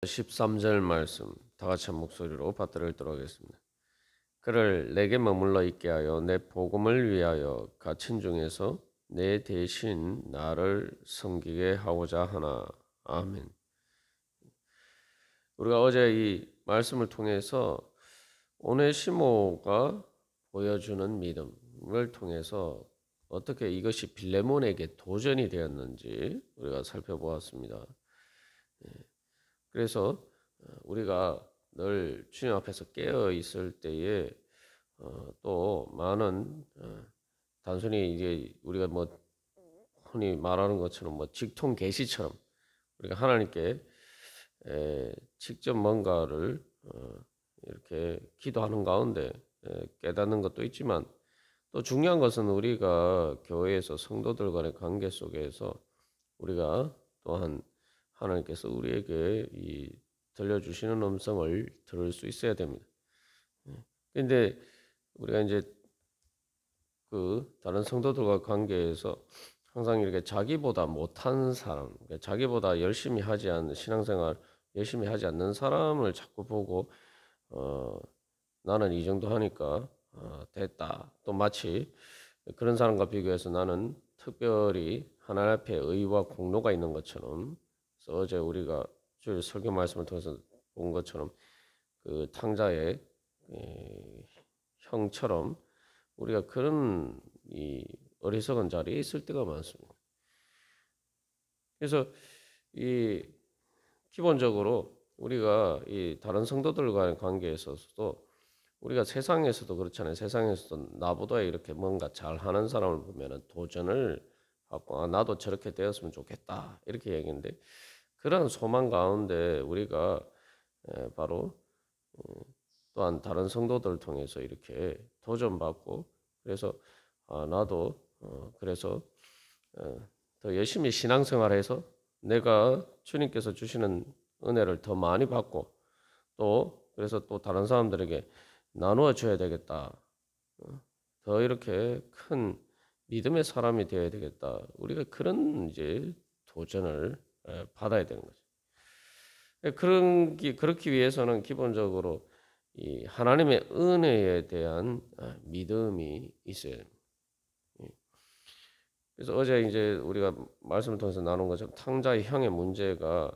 13절 말씀 다 같이 한 목소리로 받들어 읽도록 하겠습니다. 그를 내게 머물러 있게 하여 내 복음을 위하여 갇힌 중에서 내 대신 나를 섬기게 하고자 하나. 아멘. 우리가 어제 이 말씀을 통해서 오네시모가 보여주는 믿음을 통해서 어떻게 이것이 빌레몬에게 도전이 되었는지 우리가 살펴보았습니다. 그래서 우리가 늘 주님 앞에서 깨어 있을 때에 또 많은 단순히 이제 우리가 뭐 흔히 말하는 것처럼 뭐 직통 계시처럼 우리가 하나님께 직접 뭔가를 이렇게 기도하는 가운데 깨닫는 것도 있지만 또 중요한 것은 우리가 교회에서 성도들 간의 관계 속에서 우리가 또한 하나님께서 우리에게 이 들려주시는 음성을 들을 수 있어야 됩니다. 근데 우리가 이제 그 다른 성도들과 관계에서 항상 이렇게 자기보다 못한 사람, 자기보다 열심히 하지 않는 신앙생활 열심히 하지 않는 사람을 자꾸 보고 나는 이 정도 하니까 됐다. 또 마치 그런 사람과 비교해서 나는 특별히 하나님 앞에 의와 공로가 있는 것처럼, 그래서 어제 우리가 주일 설교 말씀을 통해서 본 것처럼 그 탕자의 형처럼 우리가 그런 이 어리석은 자리에 있을 때가 많습니다. 그래서 이 기본적으로 우리가 이 다른 성도들과의 관계에 있어서도 우리가 세상에서도 그렇잖아요. 세상에서도 나보다 이렇게 뭔가 잘하는 사람을 보면은 도전을 하고 나도 저렇게 되었으면 좋겠다 이렇게 얘기했는데, 그런 소망 가운데 우리가 바로 또한 다른 성도들을 통해서 이렇게 도전받고, 그래서 나도 그래서 더 열심히 신앙생활해서 내가 주님께서 주시는 은혜를 더 많이 받고 또 그래서 또 다른 사람들에게 나누어 줘야 되겠다. 더 이렇게 큰 믿음의 사람이 되어야 되겠다. 우리가 그런 이제 도전을 받아야 되는 거죠. 그렇기 위해서는 기본적으로 이 하나님의 은혜에 대한 믿음이 있어야 됩니다. 그래서 어제 이제 우리가 말씀을 통해서 나눈 것처럼 탕자의 형의 문제가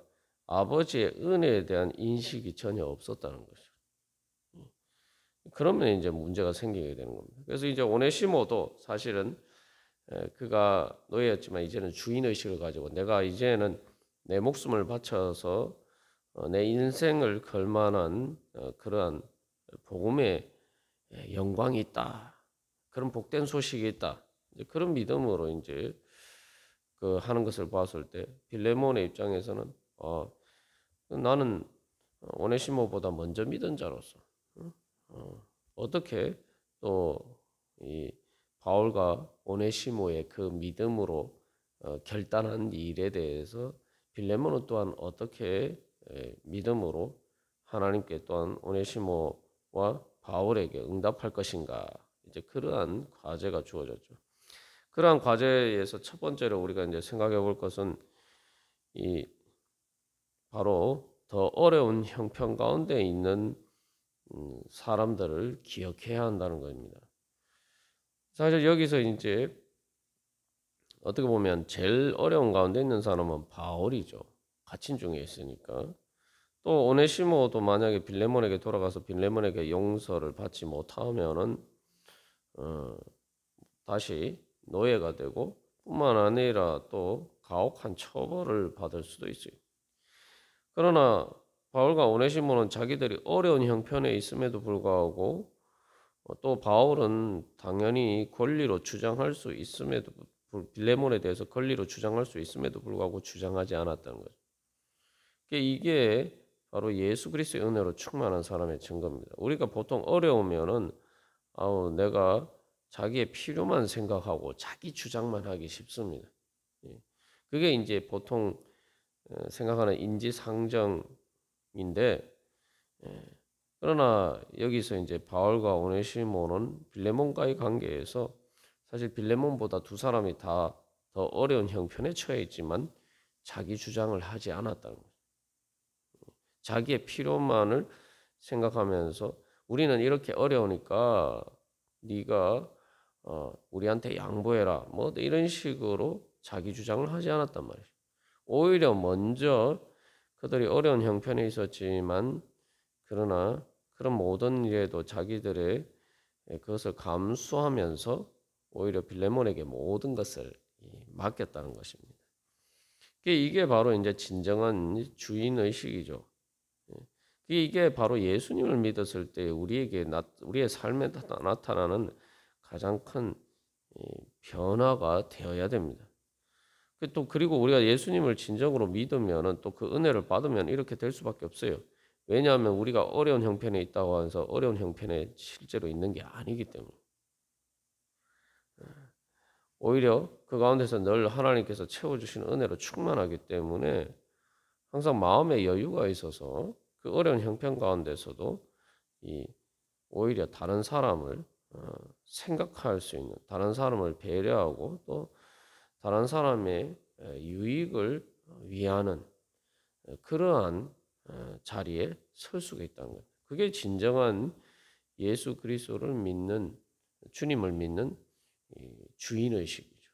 아버지의 은혜에 대한 인식이 전혀 없었다는 거죠. 그러면 이제 문제가 생기게 되는 겁니다. 그래서 이제 오네시모도 사실은 그가 노예였지만 이제는 주인 의식을 가지고 내가 이제는 내 목숨을 바쳐서 내 인생을 걸 만한 그러한 복음의 영광이 있다. 그런 복된 소식이 있다. 이제 그런 믿음으로 이제 그 하는 것을 봤을 때 빌레몬의 입장에서는 나는 오네시모보다 먼저 믿은 자로서 어떻게 또 이 바울과 오네시모의 그 믿음으로 결단한 일에 대해서 빌레몬은 또한 어떻게 믿음으로 하나님께 또한 오네시모와 바울에게 응답할 것인가, 이제 그러한 과제가 주어졌죠. 그러한 과제에서 첫 번째로 우리가 이제 생각해 볼 것은 이 바로 더 어려운 형편 가운데 있는 사람들을 기억해야 한다는 겁니다. 사실 여기서 이제 어떻게 보면 제일 어려운 가운데 있는 사람은 바울이죠. 갇힌 중에 있으니까. 또 오네시모도 만약에 빌레몬에게 돌아가서 빌레몬에게 용서를 받지 못하면은 다시 노예가 되고 뿐만 아니라 또 가혹한 처벌을 받을 수도 있어요. 그러나 바울과 오네시모는 자기들이 어려운 형편에 있음에도 불구하고 또 바울은 당연히 권리로 주장할 수 있음에도 빌레몬에 대해서 권리로 주장할 수 있음에도 불구하고 주장하지 않았다는 거죠. 이게 바로 예수 그리스도의 은혜로 충만한 사람의 증거입니다. 우리가 보통 어려우면은 내가 자기의 필요만 생각하고 자기 주장만 하기 쉽습니다. 그게 이제 보통 생각하는 인지상정인데, 그러나 여기서 이제 바울과 오네시모는 빌레몬과의 관계에서 사실 빌레몬보다 두 사람이 다 더 어려운 형편에 처해 있지만 자기 주장을 하지 않았다는 거예요. 자기의 필요만을 생각하면서 우리는 이렇게 어려우니까 네가 우리한테 양보해라 뭐 이런 식으로 자기 주장을 하지 않았단 말이죠. 오히려 먼저 그들이 어려운 형편에 있었지만 그러나 그런 모든 일에도 자기들의 그것을 감수하면서 오히려 빌레몬에게 모든 것을 맡겼다는 것입니다. 이게 바로 이제 진정한 주인 의식이죠. 이게 바로 예수님을 믿었을 때 우리의 삶에 나타나는 가장 큰 변화가 되어야 됩니다. 그리고 우리가 예수님을 진정으로 믿으면 또 그 은혜를 받으면 이렇게 될 수밖에 없어요. 왜냐하면 우리가 어려운 형편에 있다고 해서 어려운 형편에 실제로 있는 게 아니기 때문에. 오히려 그 가운데서 늘 하나님께서 채워주시는 은혜로 충만하기 때문에 항상 마음의 여유가 있어서 그 어려운 형편 가운데서도 오히려 다른 사람을 생각할 수 있는, 다른 사람을 배려하고 또 다른 사람의 유익을 위하는 그러한 자리에 설 수가 있다는 거예요. 그게 진정한 예수 그리스도를 믿는, 주님을 믿는 주인의식이죠.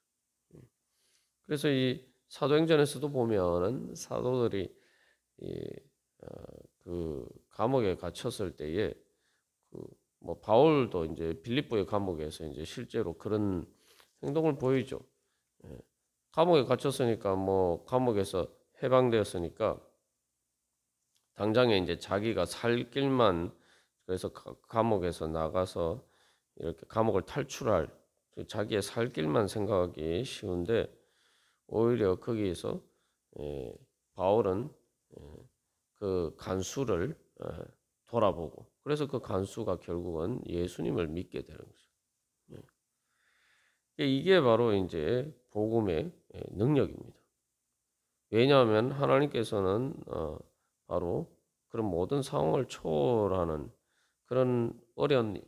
그래서 이 사도행전에서도 보면은 사도들이 그 감옥에 갇혔을 때에 뭐 바울도 이제 빌립보의 감옥에서 이제 실제로 그런 행동을 보이죠. 감옥에 갇혔으니까 뭐 감옥에서 해방되었으니까 당장에 이제 자기가 살 길만 그래서 감옥에서 나가서 이렇게 감옥을 탈출할 자기의 살 길만 생각하기 쉬운데 오히려 거기에서 바울은 그 간수를 돌아보고 그래서 그 간수가 결국은 예수님을 믿게 되는 거죠. 이게 바로 이제 복음의 능력입니다. 왜냐하면 하나님께서는 바로 그런 모든 상황을 초월하는 그런 어려운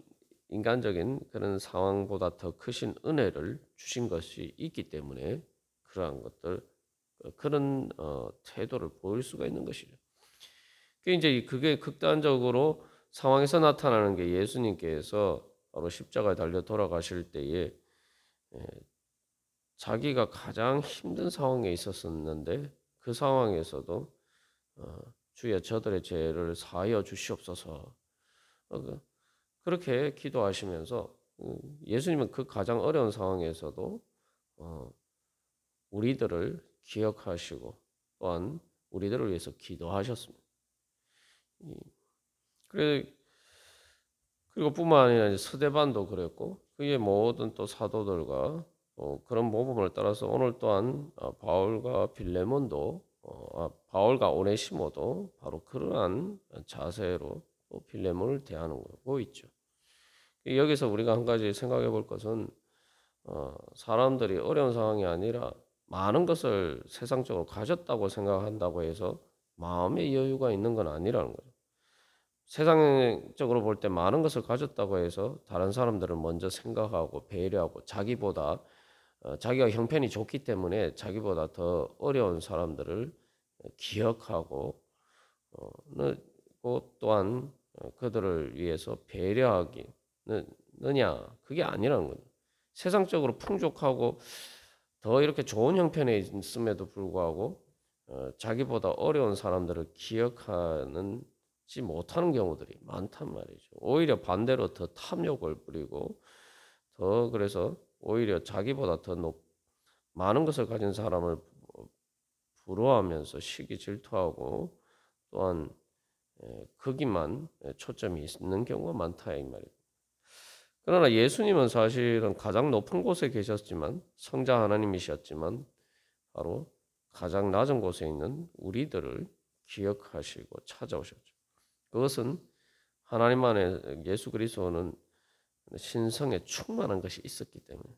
인간적인 그런 상황보다 더 크신 은혜를 주신 것이 있기 때문에 그러한 것들 그런 태도를 보일 수가 있는 것이죠. 그게 극단적으로 상황에서 나타나는 게 예수님께서 바로 십자가에 달려 돌아가실 때에 자기가 가장 힘든 상황에 있었었는데 그 상황에서도 주여 저들의 죄를 사하여 주시옵소서 그렇게 기도하시면서 예수님은 그 가장 어려운 상황에서도 우리들을 기억하시고 또한 우리들을 위해서 기도하셨습니다. 그리고 뿐만 아니라 스데반도 그랬고 그의 모든 또 사도들과 그런 모범을 따라서 오늘 또한 바울과 빌레몬도 바울과 오네시모도 바로 그러한 자세로 또 빌레몬을 대하는 거고 있죠. 여기서 우리가 한 가지 생각해 볼 것은 사람들이 어려운 상황이 아니라 많은 것을 세상적으로 가졌다고 생각한다고 해서 마음의 여유가 있는 건 아니라는 거죠. 세상적으로 볼 때 많은 것을 가졌다고 해서 다른 사람들을 먼저 생각하고 배려하고 자기보다 자기가 형편이 좋기 때문에 자기보다 더 어려운 사람들을 기억하고 또한 그들을 위해서 배려하기느냐 그게 아니라는 거죠. 세상적으로 풍족하고 더 이렇게 좋은 형편에 있음에도 불구하고 자기보다 어려운 사람들을 기억하지 못하는 경우들이 많단 말이죠. 오히려 반대로 더 탐욕을 부리고 더 그래서 오히려 자기보다 더 많은 것을 가진 사람을 부러워하면서 시기 질투하고 또한 거기만 초점이 있는 경우가 많다 이 말이에요. 그러나 예수님은 사실은 가장 높은 곳에 계셨지만 성자 하나님이셨지만 바로 가장 낮은 곳에 있는 우리들을 기억하시고 찾아오셨죠. 그것은 하나님 안에 예수 그리스도는 신성에 충만한 것이 있었기 때문에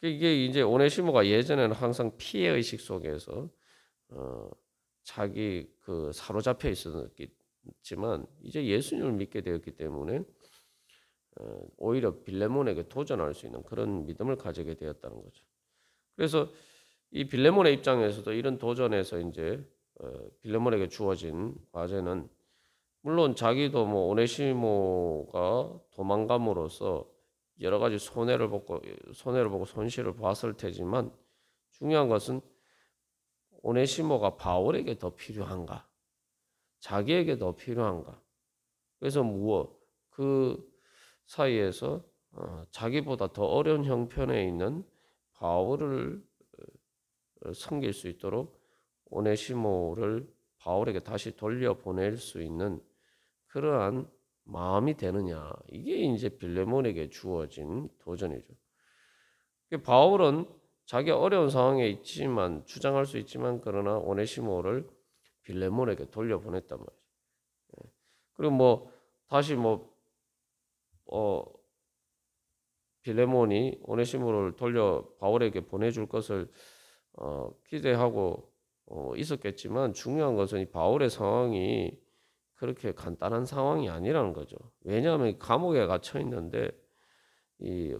이게 이제 오네시모가 예전에는 항상 피해 의식 속에서 자기 그 사로잡혀 있었지만 이제 예수님을 믿게 되었기 때문에 오히려 빌레몬에게 도전할 수 있는 그런 믿음을 가지게 되었다는 거죠. 그래서 이 빌레몬의 입장에서도 이런 도전에서 이제 빌레몬에게 주어진 과제는 물론 자기도 뭐 오네시모가 도망감으로써 여러 가지 손해를 보고 손실을 봤을 테지만 중요한 것은 오네시모가 바울에게 더 필요한가? 자기에게 더 필요한가? 그래서 그 사이에서 자기보다 더 어려운 형편에 있는 바울을 섬길 수 있도록 오네시모를 바울에게 다시 돌려보낼 수 있는 그러한 마음이 되느냐. 이게 이제 빌레몬에게 주어진 도전이죠. 바울은 자기 어려운 상황에 있지만 주장할 수 있지만 그러나 오네시모를 빌레몬에게 돌려보냈단 말이죠. 그리고 뭐 다시 빌레몬이 오네시모를 돌려 바울에게 보내줄 것을 기대하고 있었겠지만 중요한 것은 이 바울의 상황이 그렇게 간단한 상황이 아니라는 거죠. 왜냐하면 감옥에 갇혀 있는데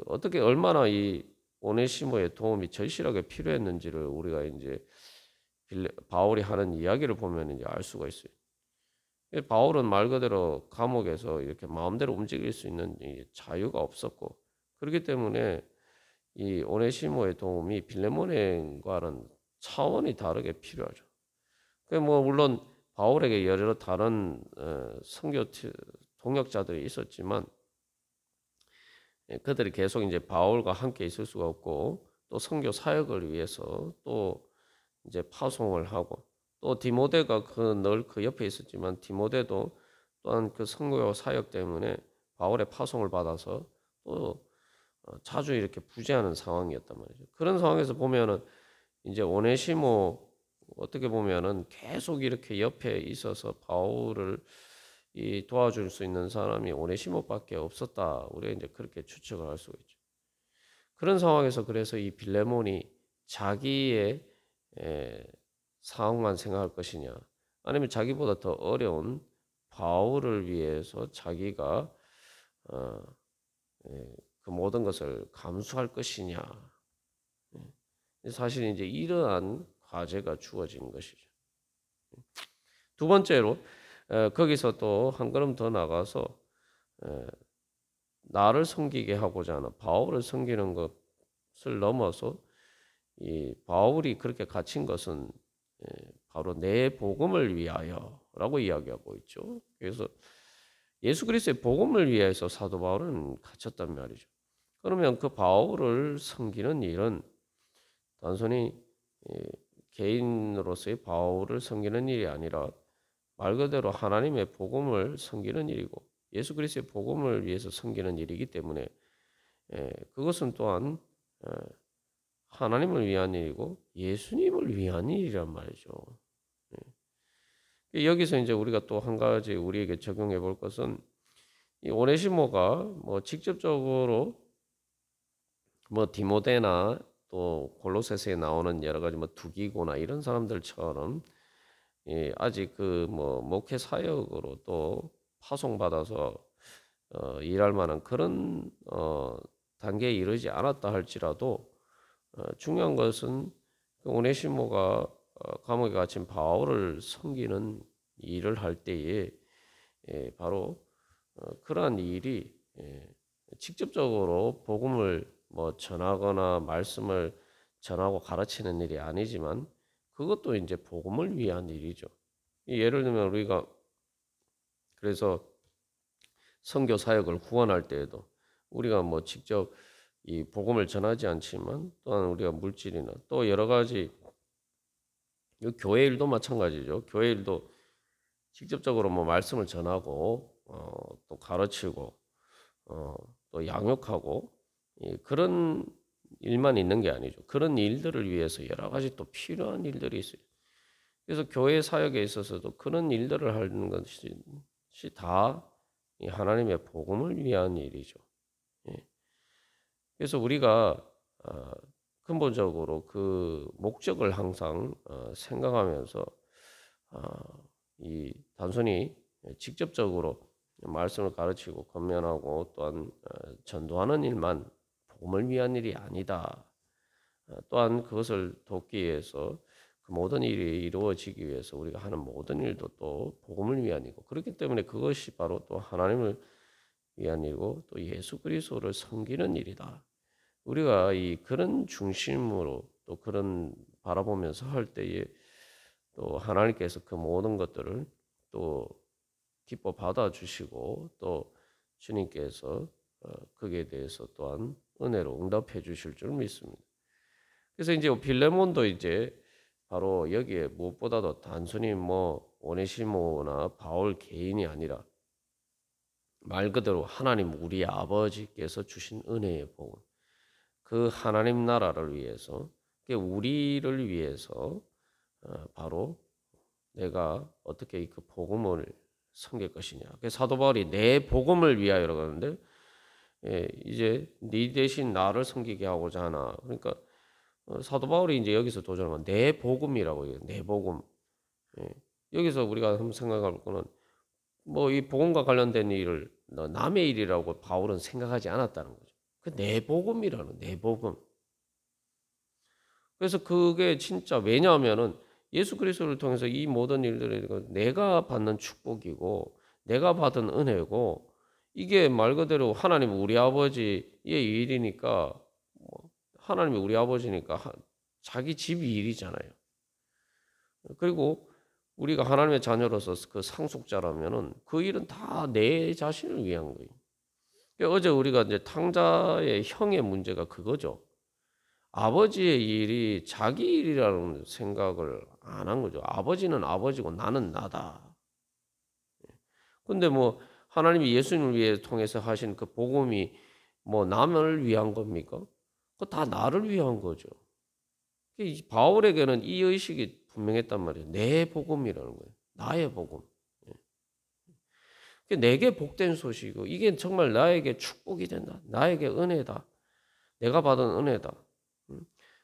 어떻게 얼마나 이 오네시모의 도움이 절실하게 필요했는지를 우리가 이제 바울이 하는 이야기를 보면 이제 알 수가 있어요. 바울은 말 그대로 감옥에서 이렇게 마음대로 움직일 수 있는 자유가 없었고 그렇기 때문에 이 오네시모의 도움이 빌레몬과는 차원이 다르게 필요하죠. 물론 바울에게 여러 다른 선교 동역자들이 있었지만 그들이 계속 이제 바울과 함께 있을 수가 없고 또 선교 사역을 위해서 또 이제 파송을 하고 또 디모데가 늘 그 옆에 있었지만 디모데도 또한 그 선교 사역 때문에 바울의 파송을 받아서 또 자주 이렇게 부재하는 상황이었단 말이죠. 그런 상황에서 보면은 이제 오네시모 어떻게 보면은 계속 이렇게 옆에 있어서 바울을 도와줄 수 있는 사람이 오네시모밖에 없었다. 우리가 이제 그렇게 추측을 할 수가 있죠. 그런 상황에서 그래서 이 빌레몬이 자기의 상황만 생각할 것이냐, 아니면 자기보다 더 어려운 바울을 위해서 자기가 그 모든 것을 감수할 것이냐. 사실 이제 이러한 과제가 주어진 것이죠. 두 번째로 거기서 또 한 걸음 더 나가서 나를 섬기게 하고자 하는 바울을 섬기는 것을 넘어서 이 바울이 그렇게 갇힌 것은 바로 내 복음을 위하여라고 이야기하고 있죠. 그래서 예수 그리스도의 복음을 위해서 사도 바울은 갇혔단 말이죠. 그러면 그 바울을 섬기는 일은 단순히 개인으로서의 바울을 섬기는 일이 아니라 말 그대로 하나님의 복음을 섬기는 일이고 예수 그리스도의 복음을 위해서 섬기는 일이기 때문에 그것은 또한 하나님을 위한 일이고 예수님을 위한 일이란 말이죠. 여기서 이제 우리가 또 한 가지 우리에게 적용해 볼 것은 이 오네시모가 직접적으로 디모데나 또 골로새서에 나오는 여러 가지 두기고나 이런 사람들처럼 아직 목회 사역으로 또 파송받아서 일할 만한 그런 단계에 이르지 않았다 할지라도 중요한 것은 그 오네시모가 감옥에 갇힌 바울을 섬기는 일을 할 때에 바로 그러한 일이 직접적으로 복음을 전하거나 말씀을 전하고 가르치는 일이 아니지만 그것도 이제 복음을 위한 일이죠. 예를 들면 우리가 그래서 선교 사역을 후원할 때에도 우리가 직접 이 복음을 전하지 않지만 또한 우리가 물질이나 또 여러 가지 교회 일도 마찬가지죠. 교회 일도 직접적으로 말씀을 전하고 또 가르치고 또 양육하고 그런 일만 있는 게 아니죠. 그런 일들을 위해서 여러 가지 또 필요한 일들이 있어요. 그래서 교회 사역에 있어서도 그런 일들을 하는 것이 다 하나님의 복음을 위한 일이죠. 그래서 우리가 근본적으로 그 목적을 항상 생각하면서 이 단순히 직접적으로 말씀을 가르치고 권면하고 또한 전도하는 일만 복음을 위한 일이 아니다. 또한 그것을 돕기 위해서 그 모든 일이 이루어지기 위해서 우리가 하는 모든 일도 또 복음을 위한 일이고 그렇기 때문에 그것이 바로 또 하나님을 위한 일이고 또 예수 그리스도를 섬기는 일이다. 우리가 이 그런 중심으로 또 그런 바라보면서 할 때에 또 하나님께서 그 모든 것들을 또 기뻐 받아주시고 또 주님께서 거기에 대해서 또한 은혜로 응답해 주실 줄 믿습니다. 그래서 이제 빌레몬도 이제 바로 여기에 무엇보다도 단순히 뭐 오네시모나 바울 개인이 아니라 말 그대로 하나님 우리 아버지께서 주신 은혜의 복음, 그 하나님 나라를 위해서, 우리를 위해서 바로 내가 어떻게 그 복음을 섬길 것이냐. 사도 바울이 내 복음을 위하여라고 하는데 이제 네 대신 나를 섬기게 하고자 하나. 그러니까 사도 바울이 이제 여기서 도전한 건 내 복음이라고 해요. 내 복음. 여기서 우리가 한번 생각할 거는 뭐 이 복음과 관련된 일을 남의 일이라고 바울은 생각하지 않았다는 거죠. 그 내 복음이라는 내 복음. 그래서 그게 진짜 왜냐하면은 예수 그리스도를 통해서 이 모든 일들을 내가 받는 축복이고 내가 받은 은혜고 이게 말 그대로 하나님 우리 아버지의 일이니까 하나님이 우리 아버지니까 자기 집 일이잖아요. 그리고 우리가 하나님의 자녀로서 그 상속자라면은 그 일은 다 내 자신을 위한 거예요. 어제 우리가 이제 탕자의 형의 문제가 그거죠. 아버지의 일이 자기 일이라는 생각을 안 한 거죠. 아버지는 아버지고 나는 나다. 근데 뭐 하나님이 예수님을 위해 통해서 하신 그 복음이 뭐 남을 위한 겁니까? 그거 다 나를 위한 거죠. 바울에게는 이 의식이 분명했단 말이에요. 내 복음이라는 거예요. 나의 복음. 내게 복된 소식이고 이게 정말 나에게 축복이 된다. 나에게 은혜다. 내가 받은 은혜다.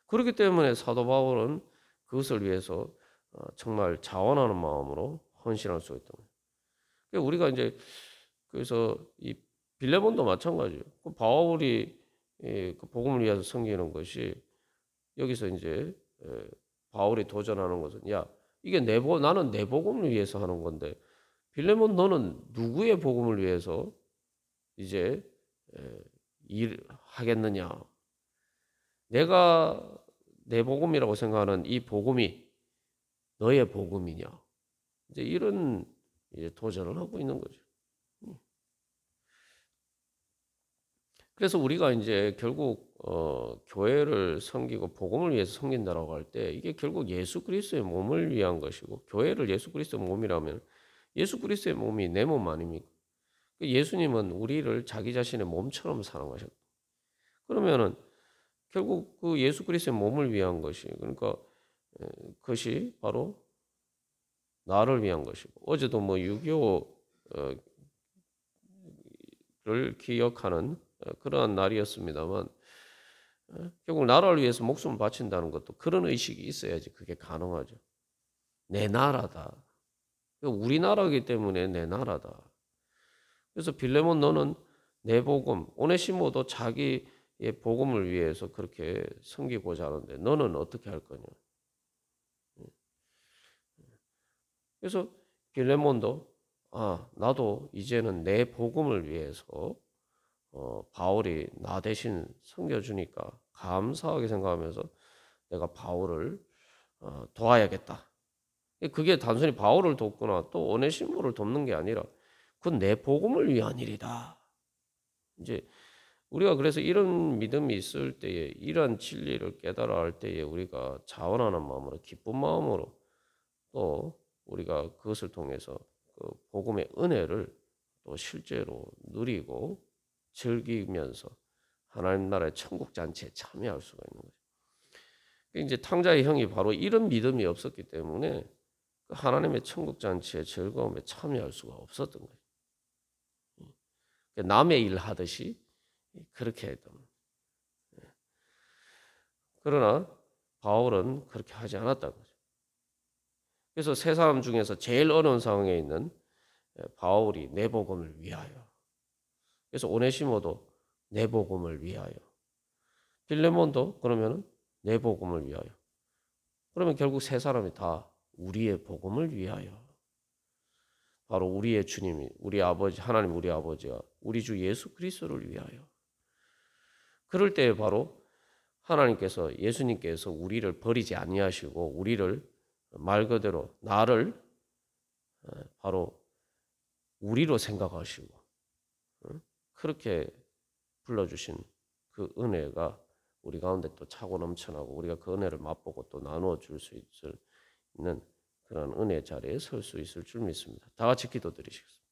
그렇기 때문에 사도 바울은 그것을 위해서 정말 자원하는 마음으로 헌신할 수 있던 거예요. 우리가 이제 그래서 이 빌레몬도 마찬가지예요. 바울이 그 복음을 위해서 섬기는 것이 여기서 이제 바울이 도전하는 것은 야 이게 나는 내 복음을 위해서 하는 건데 빌레몬 너는 누구의 복음을 위해서 이제 일하겠느냐? 내가 내 복음이라고 생각하는 이 복음이 너의 복음이냐? 이제 이런 이제 도전을 하고 있는 거죠. 그래서 우리가 이제 결국 교회를 섬기고 복음을 위해서 섬긴다라고 할 때 이게 결국 예수 그리스도의 몸을 위한 것이고 교회를 예수 그리스도의 몸이라면 예수 그리스도의 몸이 내 몸 아닙니까? 예수님은 우리를 자기 자신의 몸처럼 사랑하셨다. 그러면은 결국 그 예수 그리스도의 몸을 위한 것이 그러니까 그것이 바로 나를 위한 것이고 어제도 뭐 6.25를 기억하는 그러한 날이었습니다만 결국 나라를 위해서 목숨을 바친다는 것도 그런 의식이 있어야지 그게 가능하죠. 내 나라다. 우리나라이기 때문에 내 나라다. 그래서 빌레몬 너는 내 복음, 오네시모도 자기의 복음을 위해서 그렇게 섬기고자 하는데 너는 어떻게 할 거냐. 그래서 빌레몬도 나도 이제는 내 복음을 위해서 바울이 나 대신 섬겨주니까 감사하게 생각하면서 내가 바울을 도와야겠다. 그게 단순히 바울을 돕거나 또 오네시모를 돕는 게 아니라 그건 내 복음을 위한 일이다. 이제 우리가 그래서 이런 믿음이 있을 때에 이러한 진리를 깨달아 할 때에 우리가 자원하는 마음으로 기쁜 마음으로 또 우리가 그것을 통해서 그 복음의 은혜를 또 실제로 누리고 즐기면서 하나님 나라의 천국 잔치에 참여할 수가 있는 거죠. 이제 탕자의 형이 바로 이런 믿음이 없었기 때문에 하나님의 천국 잔치의 즐거움에 참여할 수가 없었던 거예요. 남의 일 하듯이 그렇게 했던 거예요. 그러나 바울은 그렇게 하지 않았다는 거죠. 그래서 세 사람 중에서 제일 어려운 상황에 있는 바울이 내 복음을 위하여. 그래서 오네시모도 내 복음을 위하여. 빌레몬도 그러면은 내 복음을 위하여. 그러면 결국 세 사람이 다 우리의 복음을 위하여, 바로 우리의 주님이, 우리 아버지 하나님, 우리 아버지가 우리 주 예수 그리스도를 위하여. 그럴 때 바로 하나님께서, 예수님께서 우리를 버리지 아니하시고 우리를 말 그대로 나를 바로 우리로 생각하시고 그렇게 불러주신 그 은혜가 우리 가운데 또 차고 넘쳐나고 우리가 그 은혜를 맛보고 또 나누어 줄 수 있는 그런 은혜 자리에 설 수 있을 줄 믿습니다. 다 같이 기도드리시겠습니다.